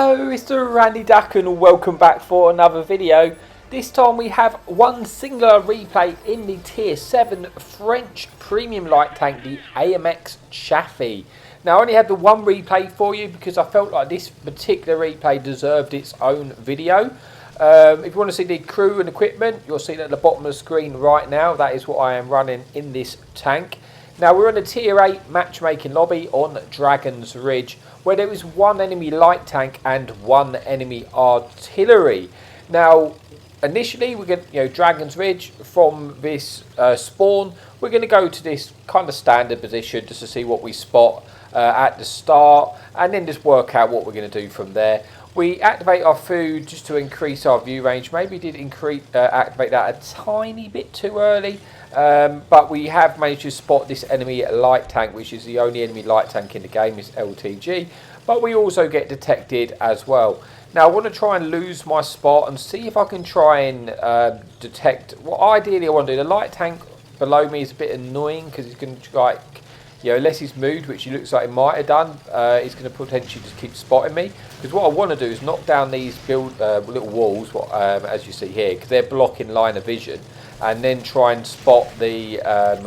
Hello, it's the Randy Duck and welcome back for another video. This time we have one singular replay in the Tier 7 French Premium Light Tank, the AMX Chaffee. Now I only had the one replay for you because I felt like this particular replay deserved its own video. If you want to see the crew and equipment, you'll see that at the bottom of the screen right now. That is what I am running in this tank. Now we're in a Tier 8 matchmaking lobby on Dragon's Ridge, where there is one enemy light tank and one enemy artillery. Now initially we're going to, Dragon's Ridge, from this spawn, we're going to go to this kind of standard position just to see what we spot at the start, and then just work out what we're going to do from there. We activate our food just to increase our view range. Maybe did activate that a tiny bit too early, but we have managed to spot this enemy light tank, which is the only enemy light tank in the game, is LTG. But we also get detected as well. Now I want to try and lose my spot and see if I can try and detect. What ideally I want to do. The light tank below me is a bit annoying because he's going to unless he's moved, which he looks like he might have done, he's going to potentially just keep spotting me. Because what I want to do is knock down these little walls, as you see here, because they're blocking line of vision, and then try and spot the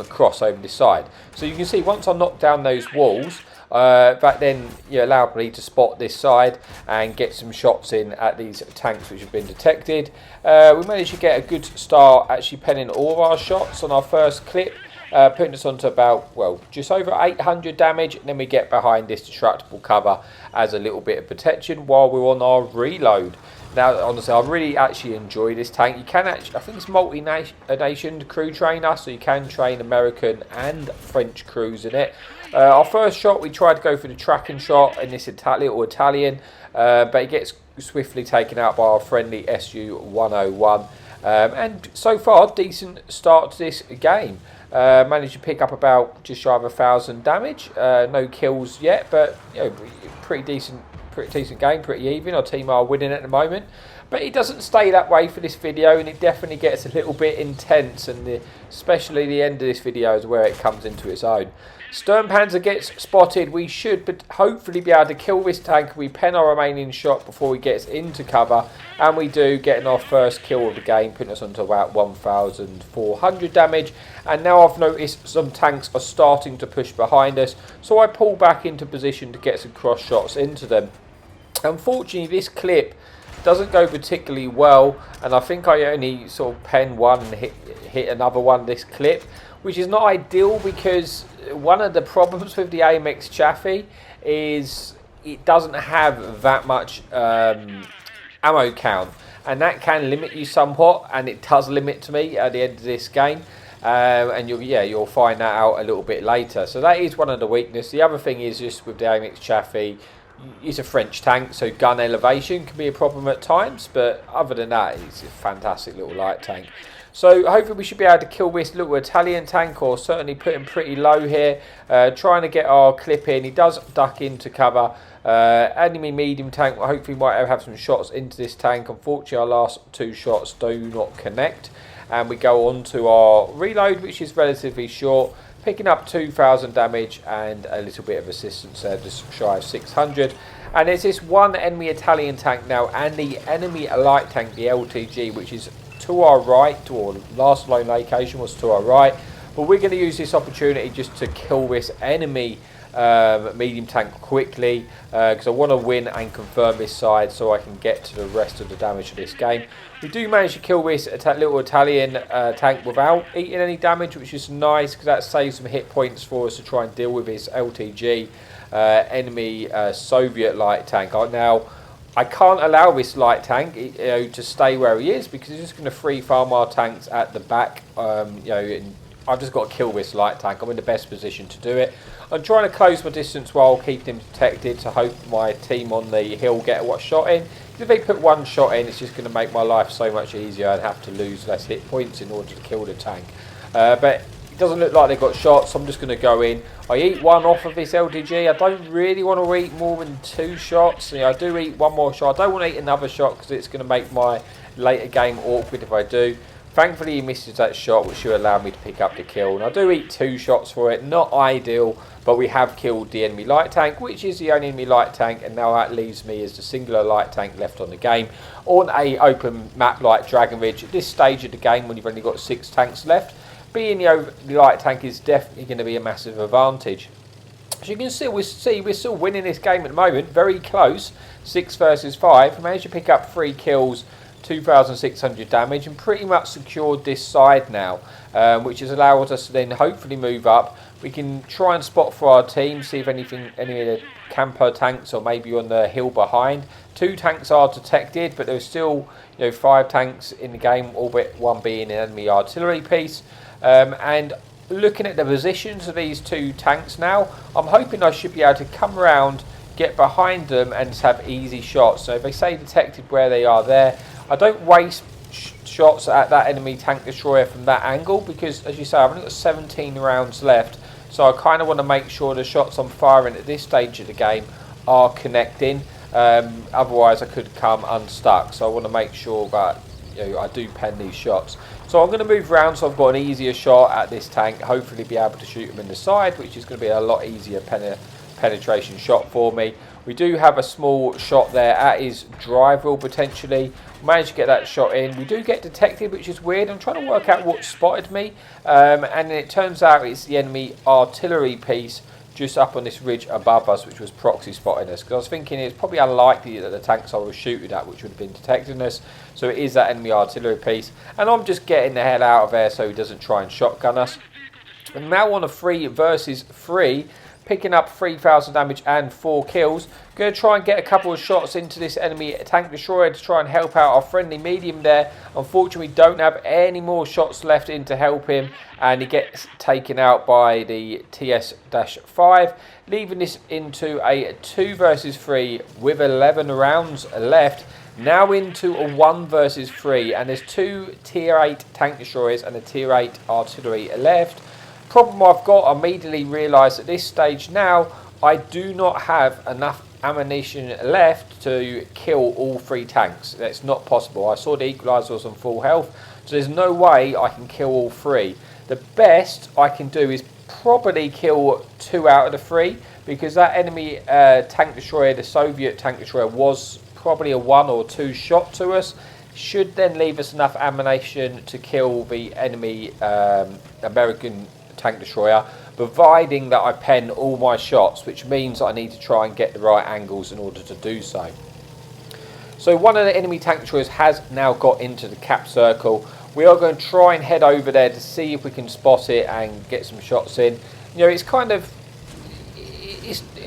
cross over the side. So you can see once I knock down those walls, that then allowed me to spot this side and get some shots in at these tanks which have been detected. We managed to get a good start actually penning all of our shots on our first clip. Putting us on to about, just over 800 damage, and then we get behind this destructible cover as a little bit of protection while we're on our reload. Now, honestly, I really actually enjoy this tank. You can actually, I think it's multi-nation crew trainer, so you can train American and French crews in it. Our first shot, we tried to go for the tracking shot in this little Italian, but it gets swiftly taken out by our friendly SU-101. And so far, decent start to this game. Managed to pick up about just shy of 1,000 damage. No kills yet, but pretty decent game, pretty even. Our team are winning at the moment, but it doesn't stay that way for this video, and it definitely gets a little bit intense, and especially the end of this video is where it comes into its own. Sturmpanzer gets spotted. We should hopefully be able to kill this tank. We pen our remaining shot before he gets into cover, and we do, getting our first kill of the game, putting us onto about 1,400 damage. And now I've noticed some tanks are starting to push behind us, so I pull back into position to get some cross shots into them. Unfortunately, this clip doesn't go particularly well, and I think I only sort of pen one and hit another one this clip, which is not ideal because one of the problems with the AMX Chaffee is it doesn't have that much ammo count, and that can limit you somewhat, and it does limit to me at the end of this game. And you'll find that out a little bit later. So that is one of the weaknesses. The other thing is just with the AMX Chaffee, it's a French tank, so gun elevation can be a problem at times, but other than that, it's a fantastic little light tank. So hopefully we should be able to kill this little Italian tank, or certainly put him pretty low here, trying to get our clip in. He does duck into cover. Enemy medium tank, hopefully might have some shots into this tank. Unfortunately, our last two shots do not connect, and we go on to our reload, which is relatively short, picking up 2,000 damage and a little bit of assistance there, just shy of 600. And there's this one enemy Italian tank now, and the enemy light tank, the LTG, which is to our right, to our last lone location was to our right. But we're going to use this opportunity just to kill this enemy medium tank quickly, because I want to win and confirm this side so I can get to the rest of the damage of this game. We do manage to kill this little Italian tank without eating any damage, which is nice because that saves some hit points for us to try and deal with this LTG enemy Soviet light tank. Now I can't allow this light tank to stay where he is, because he's just going to free farm our tanks at the back. And I've just got to kill this light tank. I'm in the best position to do it. I'm trying to close my distance while keeping him detected to hope my team on the hill get a shot in. If they put one shot in, it's just going to make my life so much easier and have to lose less hit points in order to kill the tank. But it doesn't look like they've got shots, so I'm just going to go in. I eat one off of this LTG. I don't really want to eat more than 2 shots. I do eat one more shot. I don't want to eat another shot because it's going to make my later game awkward if I do. Thankfully he misses that shot, which should allow me to pick up the kill. And I do eat 2 shots for it. Not ideal, but we have killed the enemy light tank, which is the only enemy light tank. And now that leaves me as the singular light tank left on the game on a open map like Dragon Ridge. At this stage of the game, when you've only got 6 tanks left, being the light tank is definitely going to be a massive advantage. As you can see, we're still winning this game at the moment. Very close, 6 versus 5. Managed to pick up 3 kills, 2,600 damage, and pretty much secured this side now, which has allowed us to then hopefully move up. We can try and spot for our team, see if any of the camper tanks or maybe on the hill behind. 2 tanks are detected, but there's still 5 tanks in the game, albeit one being an enemy artillery piece. And looking at the positions of these 2 tanks now, I'm hoping I should be able to come around, get behind them and just have easy shots. So if they say detected where they are there, I don't waste shots at that enemy tank destroyer from that angle, because as you say, I've only got 17 rounds left, so I kind of want to make sure the shots I'm firing at this stage of the game are connecting. Otherwise I could come unstuck, so I want to make sure that I do pen these shots. So I'm going to move around so I've got an easier shot at this tank, hopefully be able to shoot them in the side, which is going to be a lot easier penetration shot for me. We do have a small shot there at his drive wheel potentially. Managed to get that shot in. We do get detected, which is weird. I'm trying to work out what spotted me, and it turns out it's the enemy artillery piece just up on this ridge above us, which was proxy spotting us, because I was thinking it's probably unlikely that the tanks I was shooting at, which would have been detecting us, so it is that enemy artillery piece, and I'm just getting the hell out of there so he doesn't try and shotgun us. And now on a 3 versus 3, picking up 3,000 damage and 4 kills. Going to try and get a couple of shots into this enemy tank destroyer to try and help out our friendly medium there. Unfortunately, we don't have any more shots left in to help him, and he gets taken out by the TS-5, leaving this into a 2 versus 3 with 11 rounds left. Now into a 1 versus 3, and there's 2 tier 8 tank destroyers and a tier 8 artillery left. Problem I've got, I immediately realised at this stage now, I do not have enough ammunition left to kill all 3 tanks. That's not possible. I saw the equaliser was on full health, so there's no way I can kill all 3. The best I can do is probably kill 2 out of the 3, because that enemy tank destroyer, the Soviet tank destroyer, was probably a 1 or 2 shot to us. Should then leave us enough ammunition to kill the enemy American tank destroyer, providing that I pen all my shots, which means I need to try and get the right angles in order to do so. So one of the enemy tank destroyers has now got into the cap circle. We are going to try and head over there to see if we can spot it and get some shots in. It's kind of,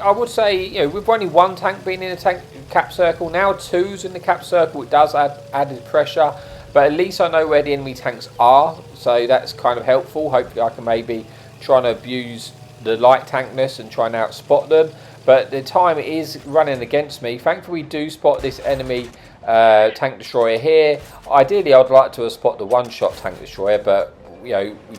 I would say, with only 1 tank being in the cap circle, now 2's in the cap circle, it does add added pressure. But at least I know where the enemy tanks are, so that's kind of helpful. Hopefully I can maybe try and abuse the light tankness and try and outspot them. But the time is running against me. Thankfully we do spot this enemy tank destroyer here. Ideally I'd like to have spotted the 1-shot tank destroyer, but we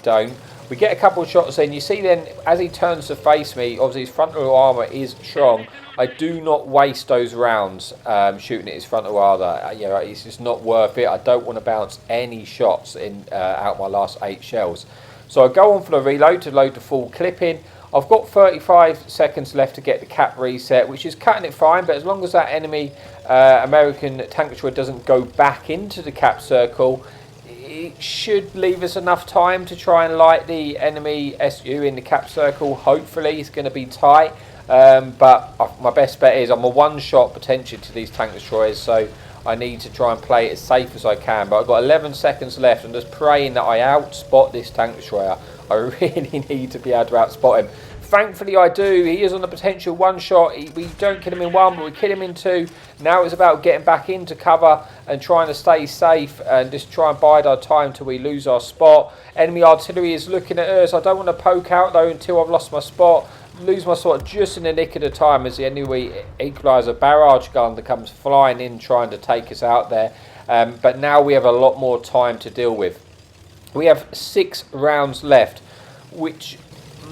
don't. We get a couple of shots in. You see then, as he turns to face me, obviously his frontal armour is strong. I do not waste those rounds shooting at his frontal armour. It's just not worth it. I don't want to bounce any shots in out my last 8 shells. So I go on for the reload to load the full clip in. I've got 35 seconds left to get the cap reset, which is cutting it fine, but as long as that enemy American tank destroyer doesn't go back into the cap circle, it should leave us enough time to try and light the enemy SU in the cap circle. Hopefully it's going to be tight, but my best bet is I'm a 1-shot potential to these tank destroyers, so I need to try and play it as safe as I can. But I've got 11 seconds left. I'm just praying that I outspot this tank destroyer. I really need to be able to outspot him. Thankfully I do. He is on a potential 1-shot. We don't kill him in 1, but we kill him in 2. Now it's about getting back into cover and trying to stay safe and just try and bide our time till we lose our spot. Enemy artillery is looking at us. I don't want to poke out though until I've lost my spot. Lose my spot just in the nick of the time as the enemy equaliser barrage gun that comes flying in trying to take us out there. But now we have a lot more time to deal with. We have 6 rounds left, which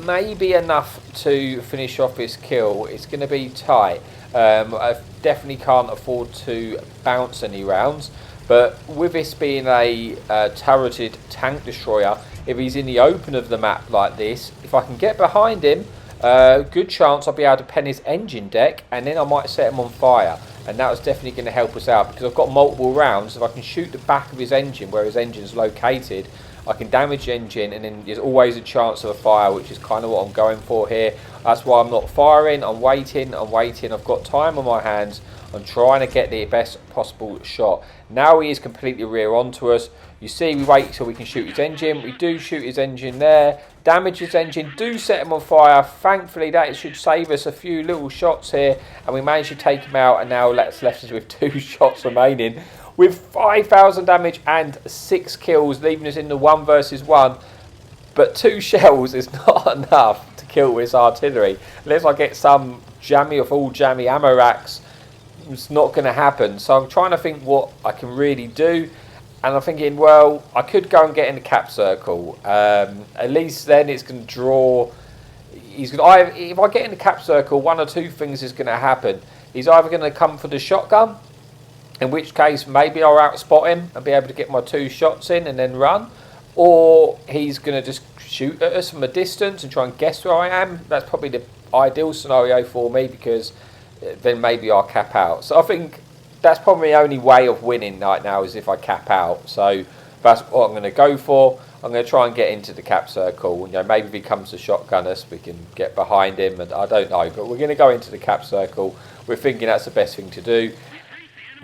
may be enough to finish off this kill. It's going to be tight. I definitely can't afford to bounce any rounds, But with this being a turreted tank destroyer, if he's in the open of the map like this, if I can get behind him, good chance I'll be able to pen his engine deck, and then I might set him on fire. And that was definitely going to help us out, because I've got multiple rounds. If I can shoot the back of his engine, where his engine's located, I can damage the engine, and then there's always a chance of a fire, which is kind of what I'm going for here. That's why I'm not firing. I'm waiting. I've got time on my hands. I'm trying to get the best possible shot. Now he is completely rear onto us. You see, we wait till we can shoot his engine. We do shoot his engine there. Damage his engine. Do set him on fire. Thankfully, that should save us a few little shots here. And we managed to take him out. And now that's left us with 2 shots remaining, with 5,000 damage and 6 kills, leaving us in the 1 versus 1. But 2 shells is not enough to kill this artillery. Unless I get some jammy or full jammy ammo racks, it's not going to happen. So I'm trying to think what I can really do. And I'm thinking, well, I could go and get in the cap circle. At least then it's going to draw. If I get in the cap circle, 1 or 2 things is going to happen. He's either going to come for the shotgun, in which case maybe I'll outspot him and be able to get my 2 shots in and then run. Or he's going to just shoot at us from a distance and try and guess where I am. That's probably the ideal scenario for me, because then maybe I'll cap out. So I think that's probably the only way of winning right now, is if I cap out. So that's what I'm going to go for. I'm going to try and get into the cap circle. You know, maybe if he comes to shotgun us, we can get behind him. And I don't know, but we're going to go into the cap circle. We're thinking that's the best thing to do.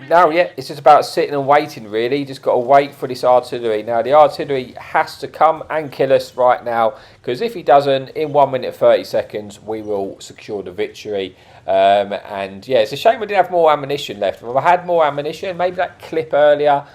Now, yeah, it's just about sitting and waiting, really. Just got to wait for this artillery. Now, the artillery has to come and kill us right now, because if he doesn't, in 1 minute 30 seconds, we will secure the victory. And yeah, it's a shame we didn't have more ammunition left. If I had more ammunition, maybe that clip earlier,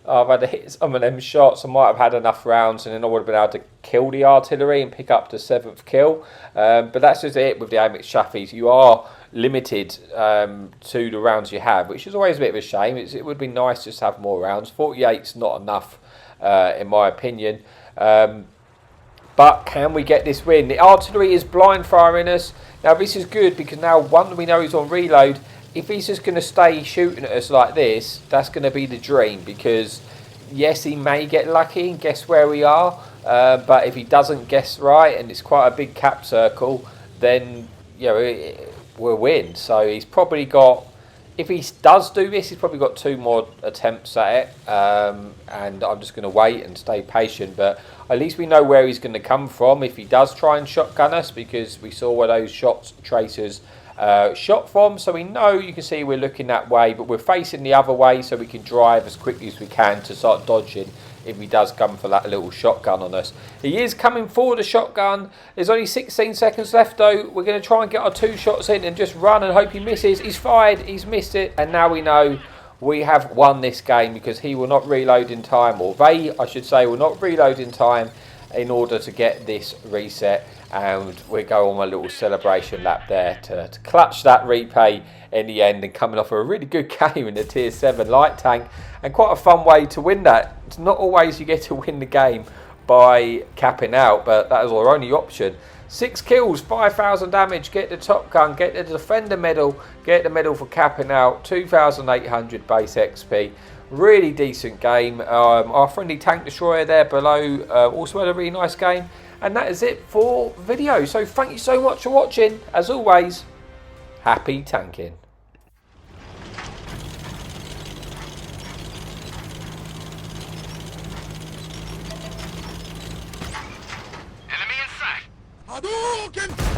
I've had to hit some of them shots, I might have had enough rounds, and then I would have been able to kill the artillery and pick up the 7th kill. But that's just it with the AMX Chafees. You are limited to the rounds you have, which is always a bit of a shame. It would be nice just to have more rounds. 48's not enough, in my opinion. But can we get this win? The artillery is blind firing us. Now this is good, because now one, we know he's on reload. If he's just going to stay shooting at us like this, that's going to be the dream, because yes, he may get lucky and guess where we are, but if he doesn't guess right and it's quite a big cap circle, then you know, we'll win. So he's probably got, if he does do this, he's probably got 2 more attempts at it, and I'm just going to wait and stay patient. But at least we know where he's going to come from if he does try and shotgun us, because we saw where those shots tracers shot from. So we know, you can see we're looking that way, but we're facing the other way, so we can drive as quickly as we can to start dodging if he does come for that little shotgun on us. He is coming for the shotgun. There's only 16 seconds left though. We're going to try and get our 2 shots in and just run and hope he misses. He's fired, he's missed it, and now we know we have won this game, because he will not reload in time, or they, I should say, will not reload in time in order to get this reset. And we go on a little celebration lap there to clutch that replay in the end, and coming off a really good game in the tier 7 light tank, and quite a fun way to win that. It's not always you get to win the game by capping out, but that is our only option. 6 kills, 5,000 damage, get the top gun, get the defender medal, get the medal for capping out, 2,800 base XP. Really decent game. Our friendly tank destroyer there below also had a really nice game. And that is it for the video. So thank you so much for watching. As always, happy tanking. Enemy in sight. Hadouken!